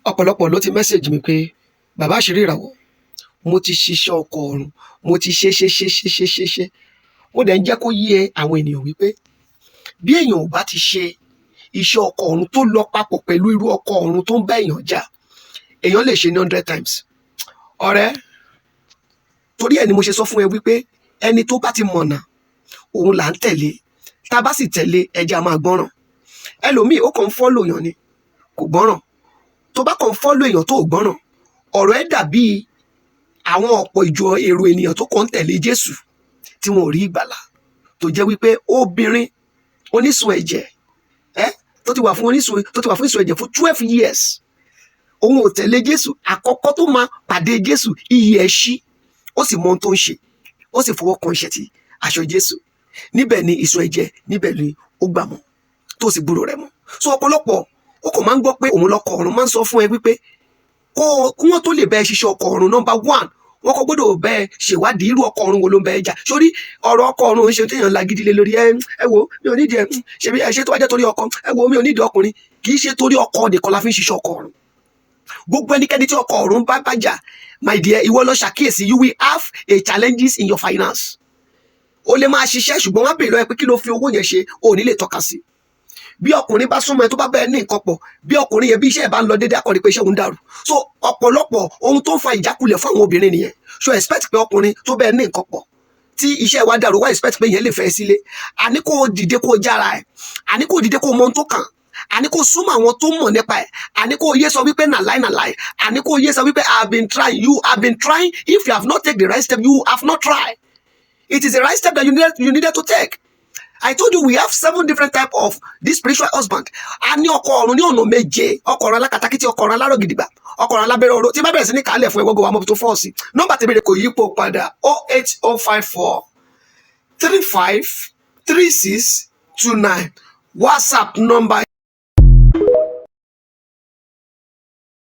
ọ̀pọ̀lọpọ̀ ló ti mẹ́sẹ̀jì mi pé bàbá àṣírí ìràwọ̀, mo ti ṣiṣẹ́ ọkọ̀ ọ̀run, mo ti ṣe mo dẹ̀ ń jẹ́ kó yé àwọn ènìyàn wípé bí èèyàn ò bá ti ṣe iṣẹ́ ọkọ̀ ọ̀run tó lọ papọ̀ pẹ̀lú irú ọkọ̀ ọ̀run tó ń bá èèyàn jà, èèyàn lè ṣe ní 100 times. Ọ̀rẹ́, torí ẹ̀ ni mo ṣe sọ fún ẹ wípé ẹni tó bá ti mọ̀nà òun là ń tẹ̀lé, tá a bá sì tẹ̀lé ẹja máa gbọ́ràn. Ẹlòmíì ó kàn ń fọ́lò èèyàn ni kò gbọ́ràn. Tó bá kàn ń fọ́lò èèyàn tó gbọ́ràn, ọ̀rọ̀ ẹ̀ dàbí àwọn ọ̀pọ̀ ìjọ èrò ènìyàn tó kàn ń tẹ̀lé Jésù tí wọn ò rí ìgbàlà, tó jẹ́ wípé obìnrin onísun ẹ̀jẹ̀ tó ti wà fún ìsun ẹ̀jẹ̀ fún 12 years, òun ò tẹ̀lé Jésù. Àkọ́kọ́ tó máa pàdé Jésù, iyì ẹ̀ ṣí, ó sì mọ ohun tó ń ṣe, ó sì fọwọ́ kan ìṣẹ́tí aṣọ Jésù. Níbẹ̀ ni ìsun ẹ̀jẹ̀, níbẹ̀ ni ó gbà mọ́ tó sì gbúrò rẹ̀ mọ́. So ọ̀pọ̀lọpọ̀ ó kàn máa ń gbọ́ pé òun lọkọ̀ ọ̀run, máa ń sọ fún ẹ wípé kí wọ́n tó lè bẹ́ẹ̀ ṣiṣẹ́ ọkọ̀ ọ̀run, number 1, wọ́n kọ́ gbọ́dọ̀ bẹ́ẹ̀ ṣèwádìí irú ọkọ̀ ọ̀run wo ló ń bẹ́ẹ̀ jà. Sórí ọ̀rọ̀ ọkọ̀ ọ̀run ń ṣe téèyàn lagídí lé lórí. Ẹ wo mi ò nídìí ṣe tó wá jẹ́ torí ọkọ, ẹ wo mi ò nídìí ọkùnrin. Kì í ṣe torí ọkọ nìkan la fi ń ṣiṣẹ́ ọkọ̀ ọ̀run. Gbogbo ẹnikẹ́ni tí ọkọ̀ ọ̀run bá jà, my dear, ìwọ lọ ṣàkíyèsí, you will have a challenges in your finance. O lè máa ṣiṣẹ́ ṣùgbọ́n wọ́n á bèèrè lọ́wọ́ ẹ pé kí ló fi owó yẹn ṣe, o ò ní lè tọ́ka sí. Bí ọkùnrin bá súnmọ́ ẹ tó bá bẹ́ẹ̀ ní nǹkan pọ̀, bí ọkùnrin yẹn bí iṣẹ́ ẹ̀ bá ń lọ déédéé, akọni pé iṣẹ́ òun dàrú. So ọ̀pọ̀lọpọ̀ ohun tó ń fa ìjákulẹ̀ fún àwọn obìnrin nìyẹn. So expect pé ọkùnrin tó bẹ́ẹ̀ ní nǹkan pọ̀ tí iṣẹ́ wa dàrú, wá expect pé yẹn lè fẹ́ sílé. Àní kó dìde kó jára ẹ̀, àní kó dìde kó mọ ohun tó kàn, àní kó súnmọ́ àwọn tó mọ̀ nípa ẹ̀, àní kó yé sọ wípé nà láì, àní kó yé sọ wípé I have been trying, you have been trying. If you have not taken the right step, you have not tried. It is the right step that you needed to take. I told you we have 7 different types of this spiritual husband. A ní ọkọ̀ ọ̀run ní ọ̀nà méje: ọkọ̀ ọ̀run alákatakítí, ọkọ̀ ọ̀run alárò gidigba, ọkọ̀ ọ̀run alábẹ́rẹ́ oró. Tí bá bẹ̀rẹ̀ sí ní kálẹ̀ fún ẹgbọ́gbọ́ wa mọ́bi tó fọ́ sí. Nọ́mbà tèmi kò yípo padà: 08054 35 36 29. WhatsApp nọ́mbà